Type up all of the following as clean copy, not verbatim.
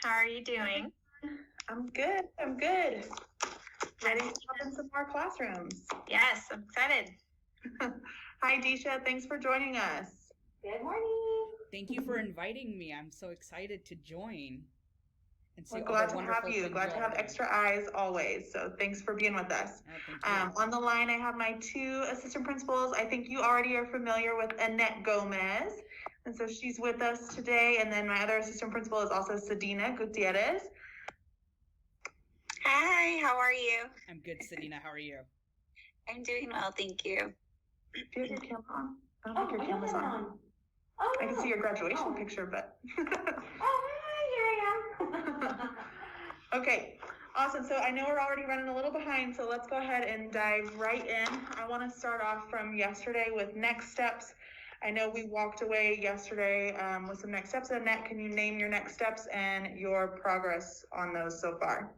How are you doing? I'm good. Ready to hop in some more classrooms. Yes, I'm excited. Hi, Disha. Thanks for joining us. Good morning. Thank you for inviting me. I'm so excited to join and see We're all glad the to wonderful have you. things Glad to y'all have are doing. extra eyes always. So thanks for being with us. Thank you. On the line, I have my two assistant principals. I think you already are familiar with Annette Gomez. And so she's with us today. And then my other assistant principal is also Sedina Gutierrez. Hi, how are you? I'm good, Sedina. How are you? I'm doing well, thank you. Do you have your camera on? I don't think your camera's on. Oh, I can see your graduation Oh. picture, but. Hi, here I am. Okay, awesome. So I know we're already running a little behind, so let's go ahead and dive right in. I want to start off from yesterday with next steps. I know we walked away yesterday with some next steps. Annette, can you name your next steps and your progress on those so far?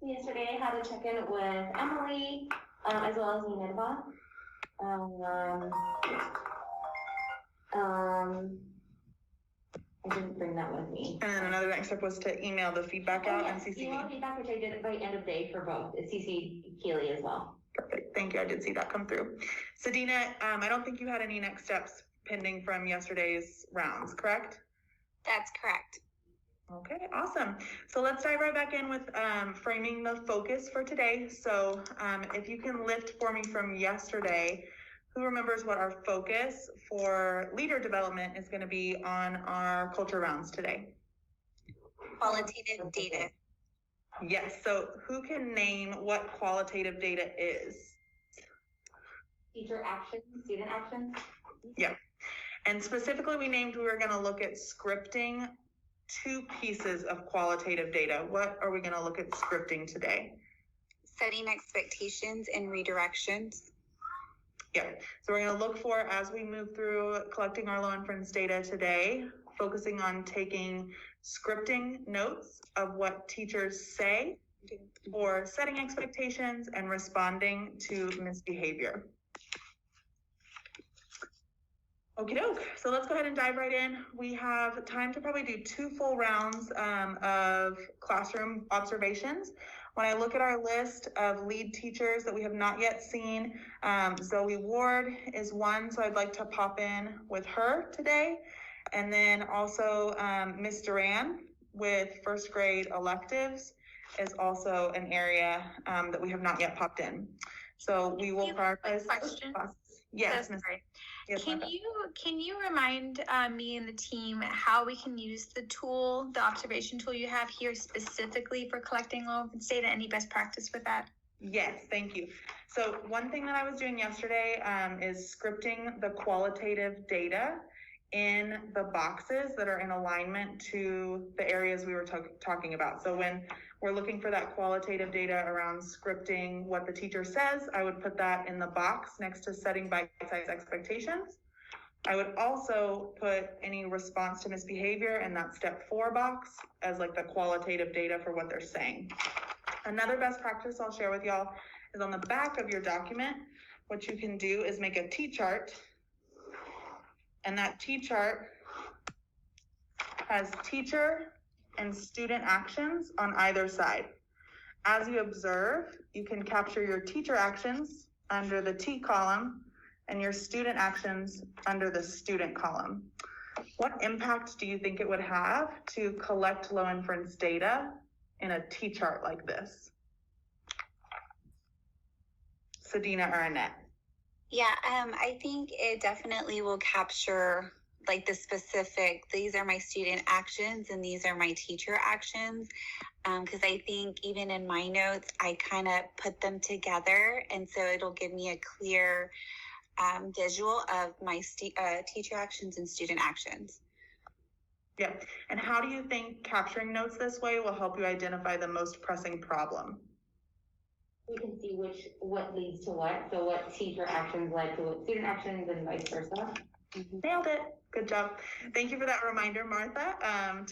Yesterday I had a check-in with Emily, as well as Minerva. I didn't bring that with me. And then another next step was to email the feedback out and CC. Email feedback, which I did by end of day for both. It's CC Keely as well. Perfect. Thank you. I did see that come through. Sedina, I don't think you had any next steps pending from yesterday's rounds, correct? That's correct. Okay, awesome. So let's dive right back in with framing the focus for today. So if you can lift for me from yesterday, who remembers what our focus for leader development is going to be on our culture rounds today? Qualitative data. Yes, so who can name what qualitative data is? Teacher actions, student actions. Yeah, and specifically we were going to look at scripting two pieces of qualitative data. What are we going to look at scripting today? Setting expectations and redirections. Yeah, so we're going to look for, as we move through collecting our low inference data today, focusing on taking scripting notes of what teachers say or setting expectations and responding to misbehavior. Okie doke, so let's go ahead and dive right in. We have time to probably do 2 full rounds of classroom observations. When I look at our list of lead teachers that we have not yet seen, Zoe Ward is one, so I'd like to pop in with her today. And then also Miss Duran with first grade electives is also an area that we have not yet popped in. So we will prioritize those classes. Yes, Ms. Yes, Can you remind me and the team how we can use the tool, the observation tool you have here specifically for collecting low inference data? Any best practice with that? Yes, thank you. So one thing that I was doing yesterday is scripting the qualitative data in the boxes that are in alignment to the areas we were talking about. So when we're looking for that qualitative data around scripting what the teacher says, I would put that in the box next to setting bite-sized expectations. I would also put any response to misbehavior in that step 4 box as like the qualitative data for what they're saying. Another best practice I'll share with y'all is on the back of your document. What you can do is make a T-chart, and that T-chart has teacher and student actions on either side. As you observe, you can capture your teacher actions under the T column and your student actions under the student column. What impact do you think it would have to collect low inference data in a T-chart like this? Sedina or Annette? Yeah, I think it definitely will capture like the specific, these are my student actions and these are my teacher actions. Because I think even in my notes, I kind of put them together. And so it'll give me a clear visual of my teacher actions and student actions. Yeah, and how do you think capturing notes this way will help you identify the most pressing problem? We can see what leads to what. So what teacher actions led to what student actions and vice versa. Nailed it. Good job. Thank you for that reminder, Martha,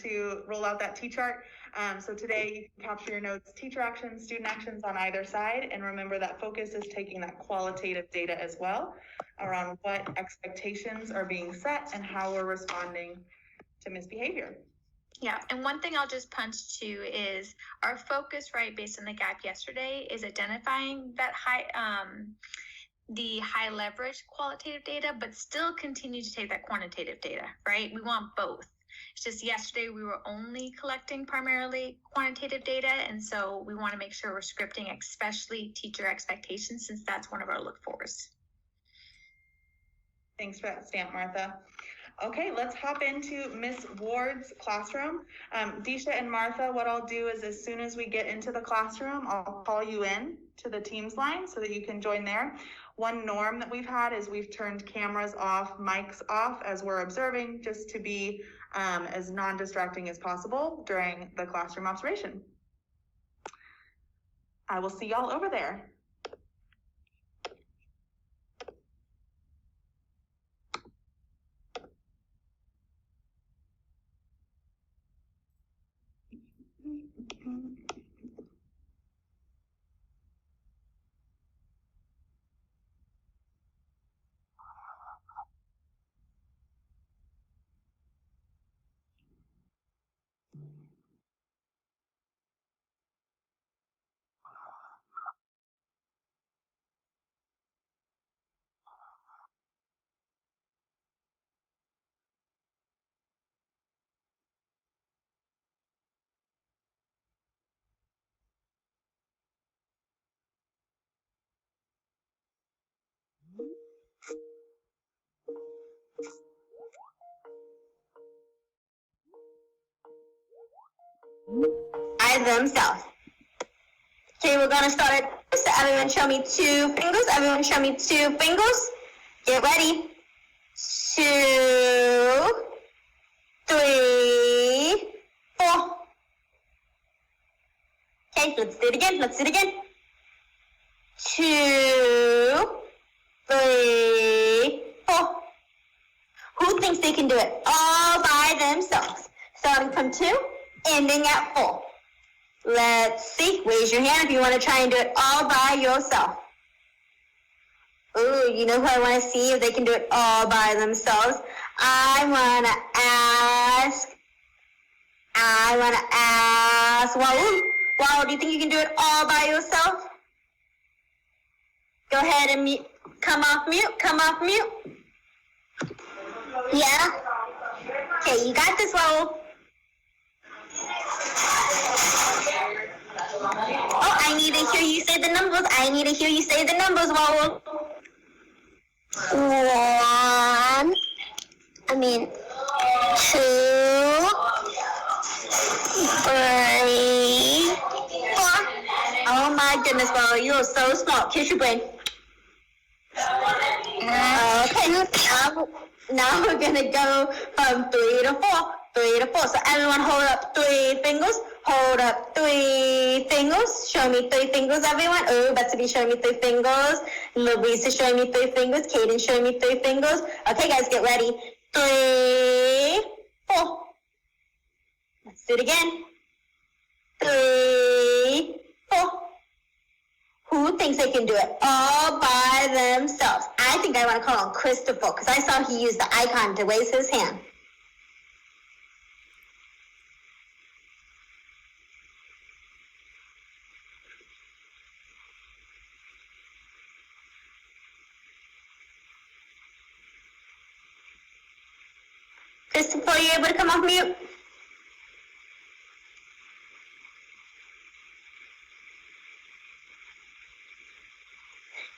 to roll out that T-chart. So today you can capture your notes, teacher actions, student actions on either side. And remember that focus is taking that qualitative data as well around what expectations are being set and how we're responding to misbehavior. Yeah, and one thing I'll just punch to is our focus, right, based on the gap yesterday, is identifying that the high leverage qualitative data, but still continue to take that quantitative data, right? We want both. It's just yesterday we were only collecting primarily quantitative data, and so we want to make sure we're scripting, especially teacher expectations, since that's one of our look-fors. Thanks for that stamp, Martha. Okay, let's hop into Miss Ward's classroom. Disha and Martha, what I'll do is as soon as we get into the classroom, I'll call you in to the Teams line so that you can join there. One norm that we've had is we've turned cameras off, mics off as we're observing, just to be as non-distracting as possible during the classroom observation. I will see y'all over there. By themselves. Okay, we're gonna start it. So everyone show me 2 fingers. Everyone show me 2 fingers. Get ready. 2, 3, 4. Okay, let's do it again. Let's do it again. 2, 3, 4. Who thinks they can do it all by themselves? Starting from 2, ending at 4. Let's see. Raise your hand if you want to try and do it all by yourself. Ooh, you know who I want to see if they can do it all by themselves? I want to ask Waul. Waul, do you think you can do it all by yourself? Go ahead and mute. Come off mute. Come off mute. Yeah? Okay, you got this, Waul. Oh, I need to hear you say the numbers. I need to hear you say the numbers, Waul. 2, 3, 4. Oh my goodness, Waul, you are so smart. Kiss your brain. Okay, now we're gonna go from 3 to 4. 3 to 4. So everyone hold up 3 fingers. Hold up 3 fingers. Show me 3 fingers, everyone. Oh, Betsy be showing me 3 fingers. Louisa showing me 3 fingers. Kaden showing me 3 fingers. Okay, guys, get ready. 3, 4. Let's do it again. 3, 4. Who thinks they can do it all by themselves? I think I want to call on Christopher because I saw he used the icon to raise his hand. Christopher, are you able to come off mute?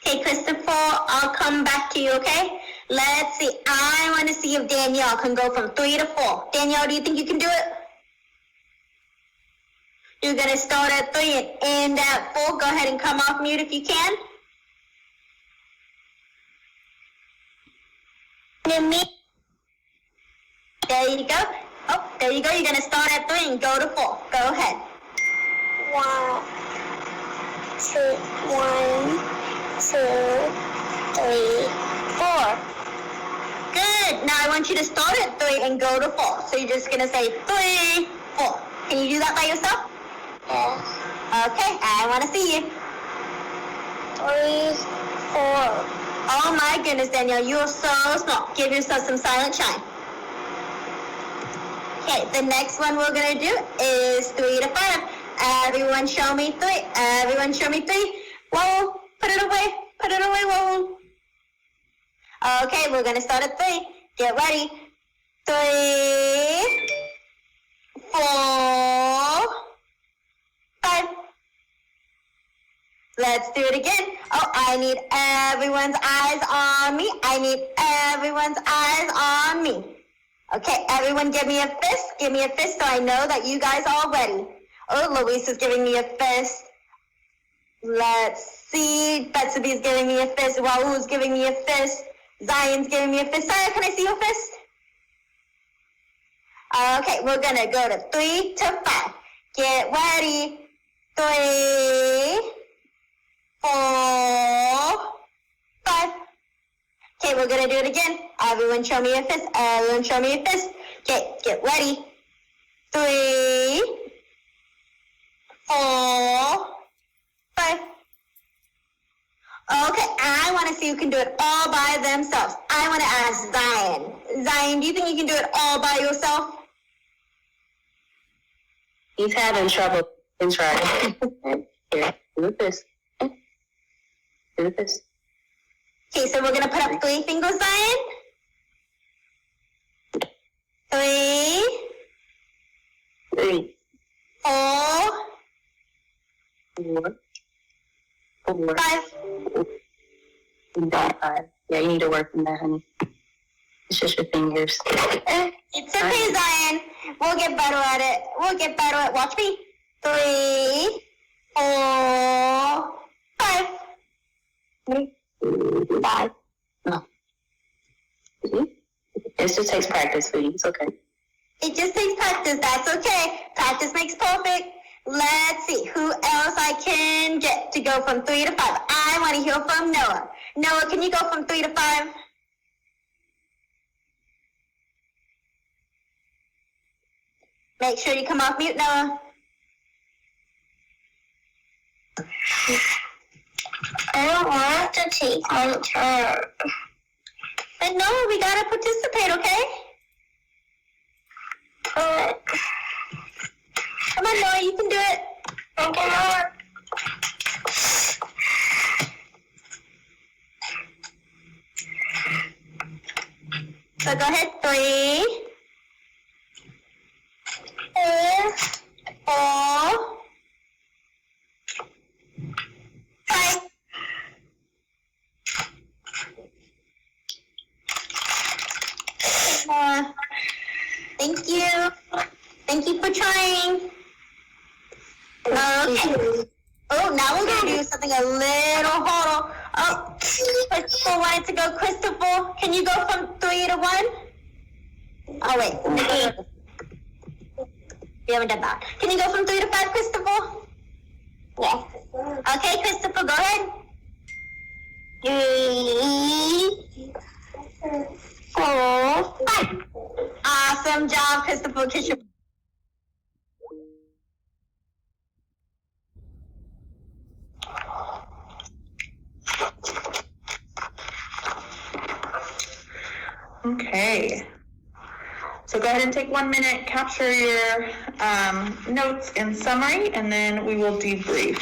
Okay, Christopher, I'll come back to you, okay? Let's see. I want to see if Danielle can go from 3 to 4. Danielle, do you think you can do it? You're going to start at 3 and end at 4. Go ahead and come off mute if you can. There you go. Oh, there you go. You're going to start at 3 and go to 4. Go ahead. 1, 2, 3, 4. Good. Now I want you to start at 3 and go to 4. So you're just going to say 3, 4. Can you do that by yourself? Yes. Okay, I want to see you. 3, 4. Oh my goodness, Danielle, you are so smart. Give yourself some silent shine. Okay, the next one we're gonna do is 3 to 5. Everyone show me 3. Everyone show me 3. Whoa, put it away. Put it away, whoa. Okay, we're gonna start at 3. Get ready. 3, 4, 5. Let's do it again. Oh, I need everyone's eyes on me. I need everyone's eyes on me. Okay, everyone give me a fist. Give me a fist so I know that you guys are ready. Oh, Luis is giving me a fist. Let's see. Betsabee's giving me a fist. Raul's giving me a fist. Zion's giving me a fist. Saya, can I see your fist? Okay, we're gonna go to 3 to 5. Get ready. 3, 4, 5. Okay, we're gonna do it again. Everyone show me a fist. Everyone show me a fist. Okay, get ready. 3, 4, 5. Okay, I want to see who can do it all by themselves. I want to ask Zion. Zion, do you think you can do it all by yourself? He's having trouble in trying. Here, do this. Do this. Okay, so we're going to put up 3 fingers, Zion. 3, 3, 4, 4, 4, 5. 5. Yeah, you need to work on that, honey. It's just your fingers. It's okay, Zion. We'll get better at it. We'll get better at it. Watch me. 3, 4, 5. 5. No. See? It just takes practice for you. It's okay. It just takes practice. That's okay. Practice makes perfect. Let's see who else I can get to go from 3 to 5. I want to hear from Noah. Noah, can you go from 3 to 5? Make sure you come off mute, Noah. I don't want to take my turn. But Noah, we gotta participate, okay? Come on, Noah, you can do it. Okay, Noah. So go ahead, 3, 4, 5. Thank you. Thank you for trying. Okay. Oh, now we're gonna do something a little harder. Oh, Christopher wanted to go. Christopher, can you go from 3 to 1? Oh wait, we haven't done that. Can you go from 3 to 5, Christopher? Yes. Okay, Christopher, go ahead. 3, 4, 5. Awesome job, Christopher. Kiss your Okay. So go ahead and take 1 minute, capture your notes and summary, and then we will debrief.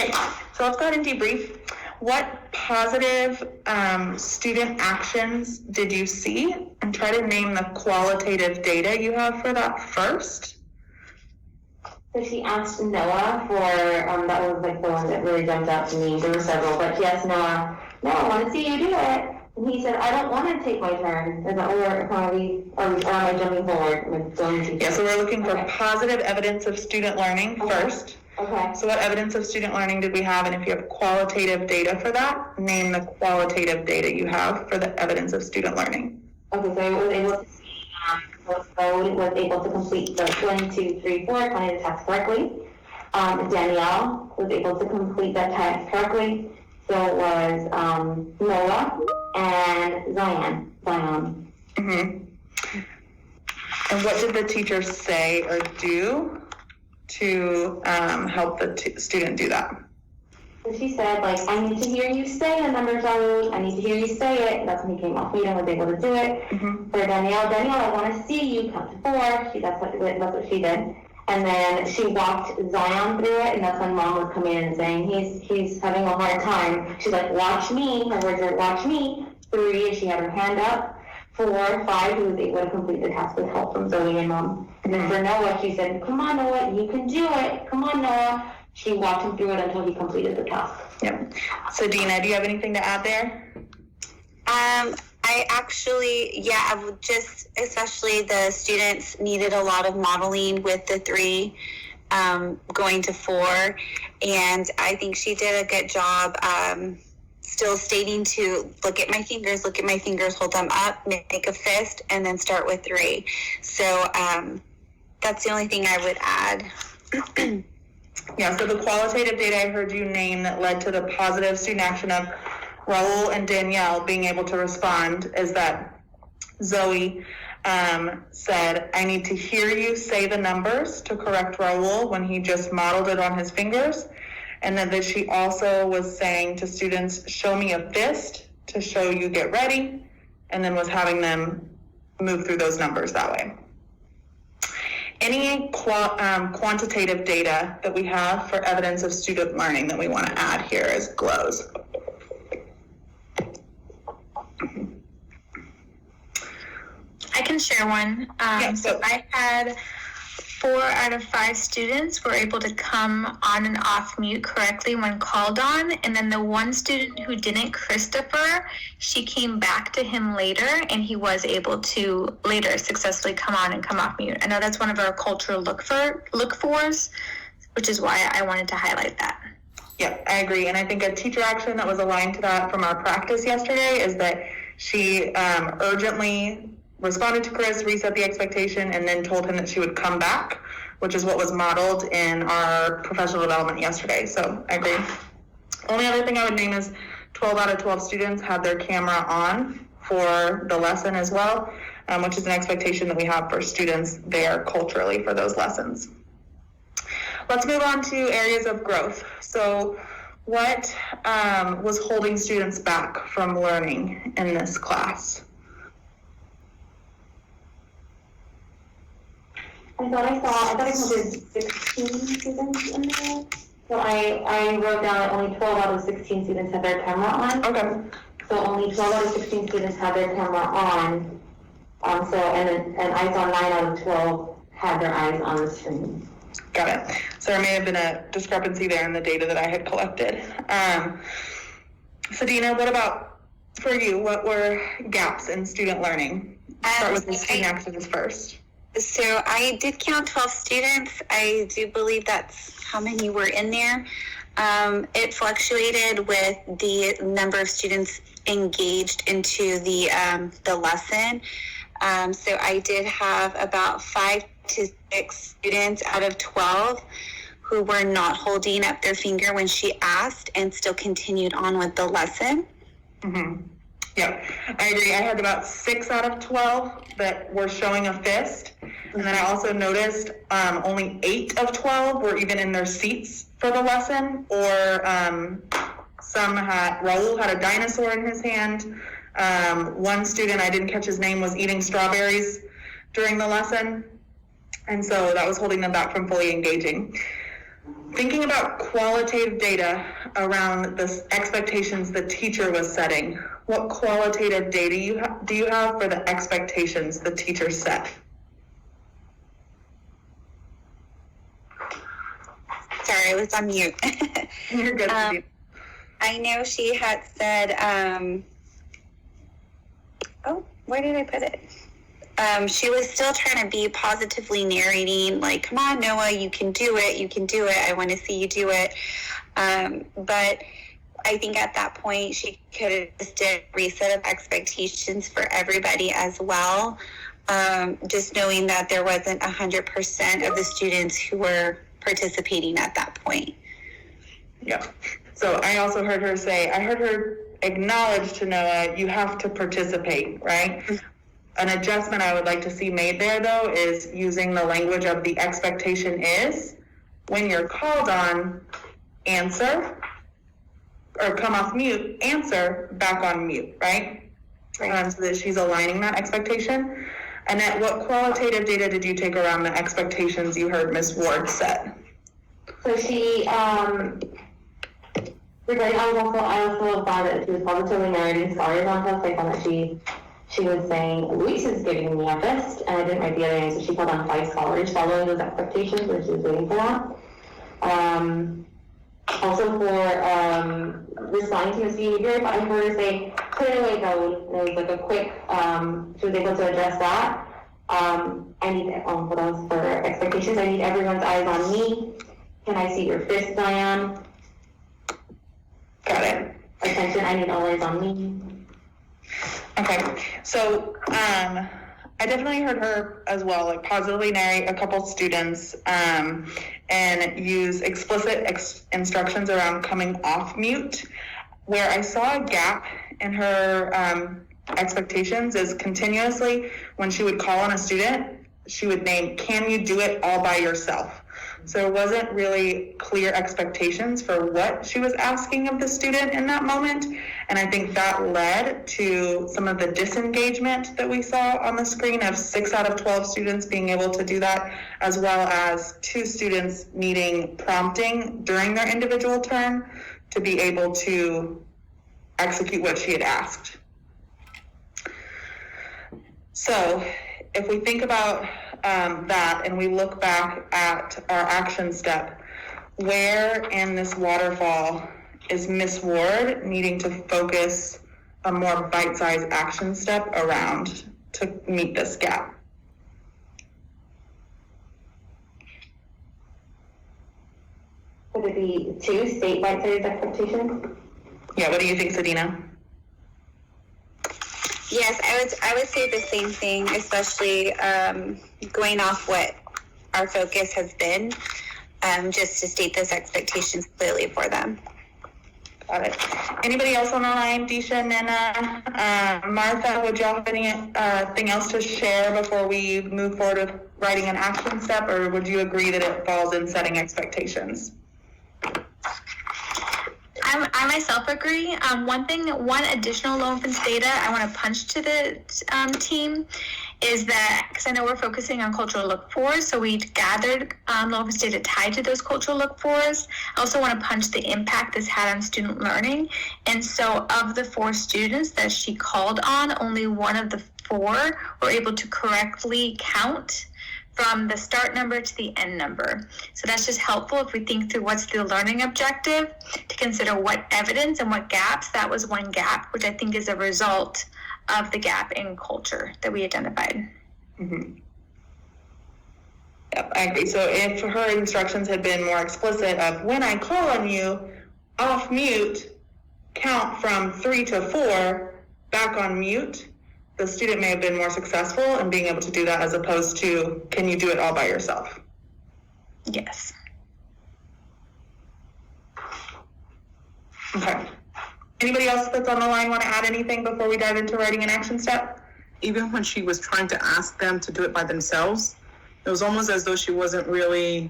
Okay, so let's go ahead and debrief. What positive student actions did you see? And try to name the qualitative data you have for that first. So she asked Noah for, that was like the one that really jumped out to me. There were several, but she asked Noah, no, I want to see you do it. And he said, I don't want to take my turn. Is that or am I jumping forward? Am I going to? Yeah, so we're looking for Okay. positive evidence of student learning first. Okay. So what evidence of student learning did we have? And if you have qualitative data for that, name the qualitative data you have for the evidence of student learning. Okay, so I was able to see, so was able to complete the 1, 2, 3, 4 quantitative task correctly. Danielle was able to complete that task correctly. So was Noah and Zion. Mm-hmm. And what did the teacher say or do to help the student do that? So she said, like, I need to hear you say the numbers out. I need to hear you say it. That's when he came off mute and was able to do it. Mm-hmm. For Danielle, I want to see you count to 4. That's what she did. And then she walked Zion through it, and that's when Mom was coming in and saying, he's having a hard time. She's like, watch me. Her words are, watch me. 3, and she had her hand up. 4, 5, he was able to complete the task with help from Zoe and Mom. And then for Noah, she said, come on, Noah, you can do it. Come on, Noah. She walked him through it until he completed the task. Yep. So Dina, do you have anything to add there? I actually, I would just, especially the students needed a lot of modeling with the 3 going to 4. And I think she did a good job still stating to look at my fingers, hold them up, make a fist, and then start with 3. So that's the only thing I would add. Yeah, so the qualitative data I heard you name that led to the positive student action of Raul and Danielle being able to respond is that Zoe said, I need to hear you say the numbers to correct Raul when he just modeled it on his fingers. And then that she also was saying to students, show me a fist to show you get ready, and then was having them move through those numbers that way. Any quantitative data that we have for evidence of student learning that we want to add here as glows? I can share one. So I had 4 out of 5 students were able to come on and off mute correctly when called on. And then the one student who didn't, Christopher, she came back to him later and he was able to later successfully come on and come off mute. I know that's one of our cultural look-fors, which is why I wanted to highlight that. Yeah, I agree. And I think a teacher action that was aligned to that from our practice yesterday is that she urgently responded to Chris, reset the expectation, and then told him that she would come back, which is what was modeled in our professional development yesterday. So I agree. Only other thing I would name is 12 out of 12 students had their camera on for the lesson as well, which is an expectation that we have for students there culturally for those lessons. Let's move on to areas of growth. So what was holding students back from learning in this class? I thought I counted 16 students in there. So I wrote down that only 12 out of 16 students had their camera on. Okay. So only 12 out of 16 students had their camera on. And I saw 9 out of 12 had their eyes on the screen. Got it. So there may have been a discrepancy there in the data that I had collected. So Dina, what about for you? What were gaps in student learning? Start with the student actions first. So I did count 12 students. I do believe that's how many were in there. It fluctuated with the number of students engaged into the lesson. So I did have about 5 to 6 students out of 12 who were not holding up their finger when she asked and still continued on with the lesson. Mm-hmm. Yeah, I agree. I had about 6 out of 12 that were showing a fist. And then I also noticed only 8 of 12 were even in their seats for the lesson, or Raul had a dinosaur in his hand. One student, I didn't catch his name, was eating strawberries during the lesson. And so that was holding them back from fully engaging. Thinking about qualitative data around the expectations the teacher was setting, what qualitative data do you have for the expectations the teacher set? Sorry, I was on mute. You're good. I know she had said, where did I put it? She was still trying to be positively narrating, like, come on, Noah, you can do it. You can do it. I want to see you do it. But I think at that point, she could have just did a reset of expectations for everybody as well. Just knowing that there wasn't 100% of the students who were participating at that point. Yeah. So I also heard her say, I heard her acknowledge to Noah, you have to participate, right? An adjustment I would like to see made there, though, is using the language of the expectation is, when you're called on, answer, or come off mute, answer, back on mute, right? Right. So that she's aligning that expectation. Annette, what qualitative data did you take around the expectations you heard Ms. Ward set? So she, regarding, I also thought that she was positively narrating stories on post. I found that she was saying, Luis is giving me a fist, and I didn't write the other name, so she called on 5 scholars following those expectations, where she was waiting for that. Also for responding to his behavior, I heard her say, put it away, Dawood. And it was like a quick, she was able to address that. I need, for those for expectations, I need everyone's eyes on me. Can I see your fist, Zion? Got it. Attention, I need all eyes on me. Okay, so I definitely heard her as well, like positively narrate a couple students and use explicit instructions around coming off mute. Where I saw a gap in her expectations is continuously when she would call on a student, she would name, can you do it all by yourself? So there wasn't really clear expectations for what she was asking of the student in that moment. And I think that led to some of the disengagement that we saw on the screen of 6 out of 12 students being able to do that, as well as 2 students needing prompting during their individual turn to be able to execute what she had asked. So if we think about that and we look back at our action step, where in this waterfall is Miss Ward needing to focus a more bite-sized action step around to meet this gap? Would it be 2 state bite-sized expectations? Yeah, what do you think, Sadina? Yes, I would say the same thing, especially going off what our focus has been, just to state those expectations clearly for them. Got it. Anybody else on the line? Disha, Nina, Martha, would y'all have anything else to share before we move forward with writing an action step, or would you agree that it falls in setting expectations? I myself agree. One additional low infants data I want to punch to the team is that, because I know we're focusing on cultural look-fors, so we gathered low infants data tied to those cultural look-fors. I also want to punch the impact this had on student learning. And so of the 4 students that she called on, only one of the 4 were able to correctly count from the start number to the end number. So that's just helpful if we think through what's the learning objective, to consider what evidence and what gaps. That was one gap, which I think is a result of the gap in culture that we identified. Mm-hmm. Yep, I agree. So if her instructions had been more explicit of, when I call on you, off mute, count from 3 to 4, back on mute, the student may have been more successful in being able to do that, as opposed to, can you do it all by yourself? Yes. Okay. Anybody else that's on the line want to add anything before we dive into writing an action step? Even when she was trying to ask them to do it by themselves, it was almost as though she wasn't really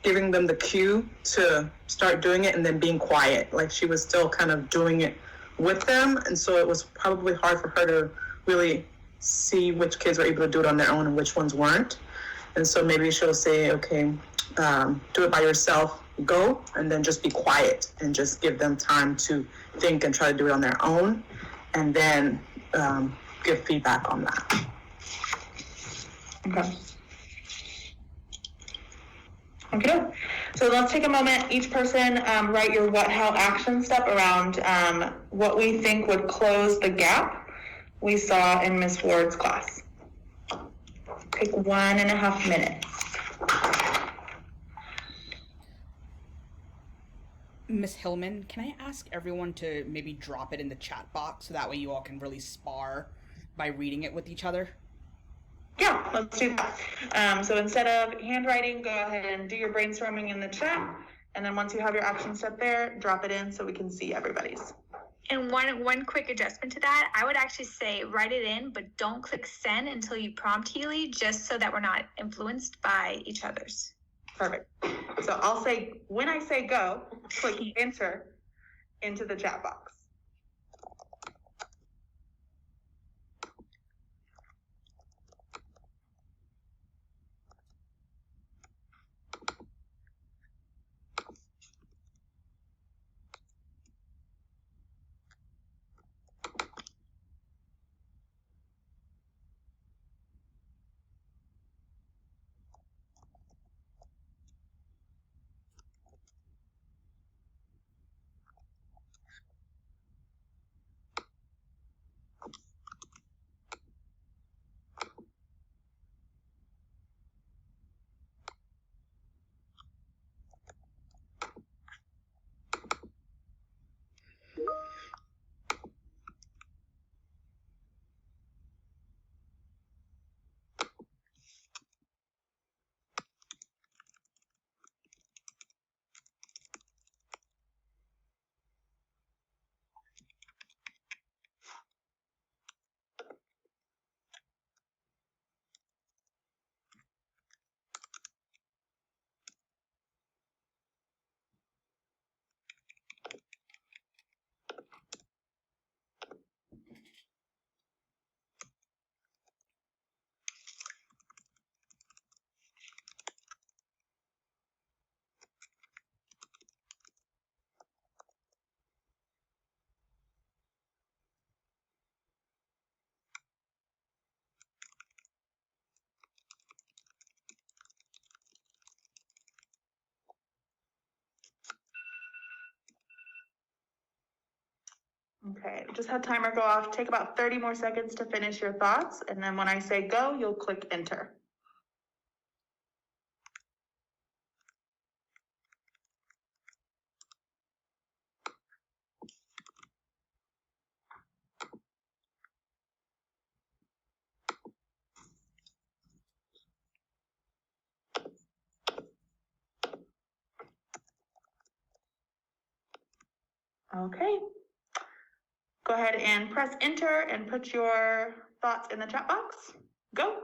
giving them the cue to start doing it and then being quiet. Like she was still kind of doing it with them. And so it was probably hard for her to really see which kids were able to do it on their own and which ones weren't. And so maybe she'll say, okay, do it by yourself go, and then just be quiet and just give them time to think and try to do it on their own, and then give feedback on that. Okay. Okay, so let's take a moment, each person write your what, how action step around what we think would close the gap we saw in Miss Ward's class. Take 1.5 minutes. Miss Hillman, can I ask everyone to maybe drop it in the chat box so that way you all can really spar by reading it with each other? Yeah, let's do that. So instead of handwriting, go ahead and do your brainstorming in the chat. And then once you have your action step there, drop it in so we can see everybody's. And one quick adjustment to that, I would actually say write it in, but don't click send until you prompt Healy, just so that we're not influenced by each other's. Perfect. So I'll say, when I say go, click enter into the chat box. Okay, just had timer go off. Take about 30 more seconds to finish your thoughts. And then when I say go, you'll click enter. Okay. Go ahead and press enter and put your thoughts in the chat box. Go.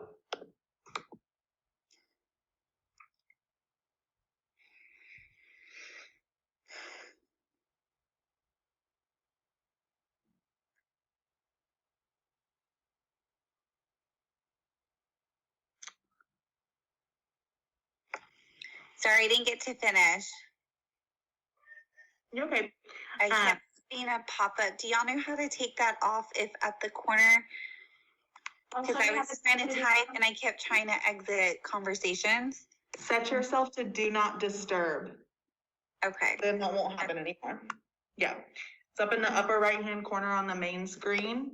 Sorry, I didn't get to finish. You okay? I kept seeing a pop-up. Do y'all know how to take that off if at the corner? Because I was trying to type and I kept trying to exit conversations. Set yourself to do not disturb. Okay. Then that won't happen anymore. Yeah. It's up in the upper right-hand corner on the main screen.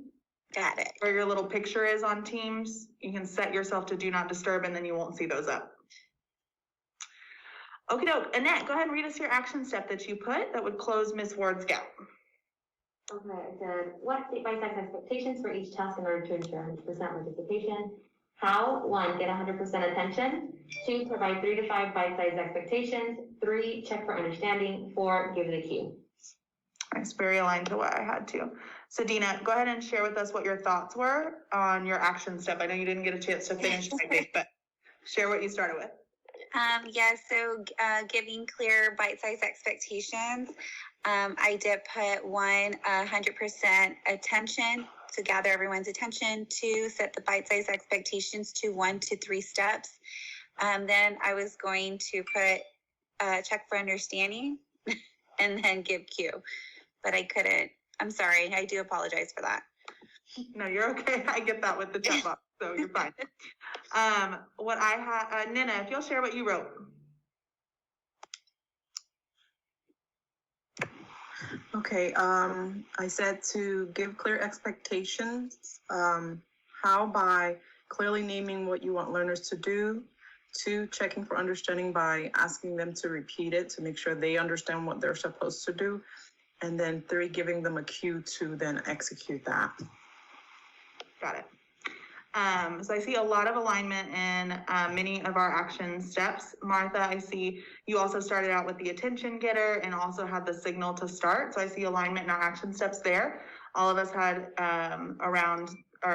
Got it. Where your little picture is on Teams. You can set yourself to do not disturb and then you won't see those up. Okie doke. Annette, go ahead and read us your action step that you put that would close Miss Ward's gap. Okay, I said, what state-by-state expectations for each task in order to ensure 100% participation? How? 1, get 100% attention. 2, provide 3 to 5 bite-sized expectations. 3, check for understanding. 4, give the cue. Nice, very aligned to what I had to. So Dina, go ahead and share with us what your thoughts were on your action step. I know you didn't get a chance to finish typing, but share what you started with. Yeah, so giving clear bite-sized expectations. I did put 1, 100% attention, so gather everyone's attention. 2, set the bite-sized expectations to 1 to 3 steps. Then I was going to put check for understanding and then give cue, but I couldn't. I'm sorry. I do apologize for that. No, you're okay. I get that with the chat box, so you're fine. What I have, Nina, if you'll share what you wrote. Okay, I said to give clear expectations, how by clearly naming what you want learners to do. 2, checking for understanding by asking them to repeat it to make sure they understand what they're supposed to do. And then 3, giving them a cue to then execute that. Got it. So I see a lot of alignment in many of our action steps. Martha, I see you also started out with the attention getter and also had the signal to start. So I see alignment in our action steps there. All of us had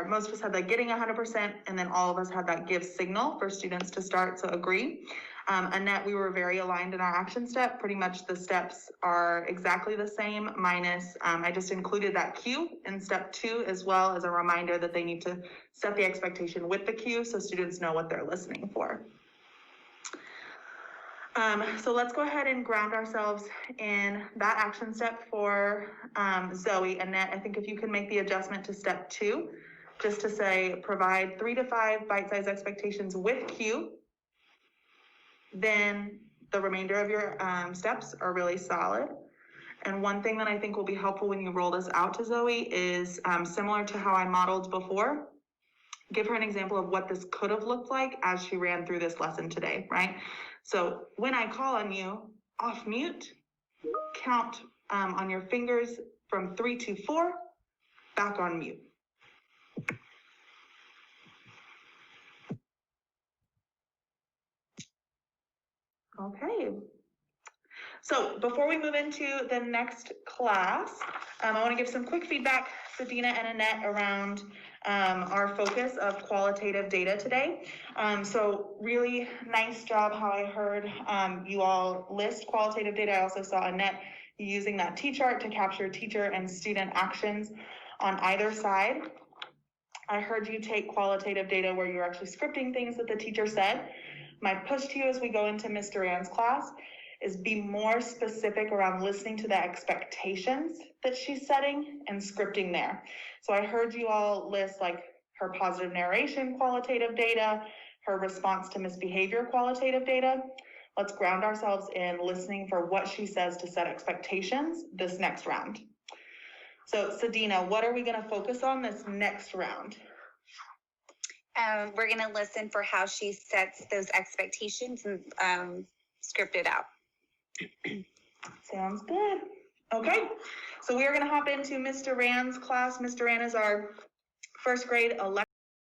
most of us had that getting 100%, and then all of us had that give signal for students to start, so agree. Annette, we were very aligned in our action step. Pretty much the steps are exactly the same, minus I just included that cue in step 2 as well as a reminder that they need to set the expectation with the cue so students know what they're listening for. So let's go ahead and ground ourselves in that action step for Zoe. Annette, I think if you can make the adjustment to step 2, just to say, provide 3 to 5 bite-sized expectations with cue, then the remainder of your steps are really solid. And one thing that I think will be helpful when you roll this out to Zoe is similar to how I modeled before. Give her an example of what this could have looked like as she ran through this lesson today, right? So when I call on you, off mute, count on your fingers from 3 to 4, back on mute. Okay. So before we move into the next class, I want to give some quick feedback, Sadina and Annette, around our focus of qualitative data today. So really nice job how I heard you all list qualitative data. I also saw Annette using that T-chart to capture teacher and student actions on either side. I heard you take qualitative data where you're actually scripting things that the teacher said. My push to you as we go into Ms. Duran's class is be more specific around listening to the expectations that she's setting and scripting there. So I heard you all list like her positive narration qualitative data, her response to misbehavior qualitative data. Let's ground ourselves in listening for what she says to set expectations this next round. So Sadina, what are we going to focus on this next round? We're going to listen for how she sets those expectations and script it out. Sounds good. Okay, so we are going to hop into Ms. Duran's class. Ms. Duran is our first grade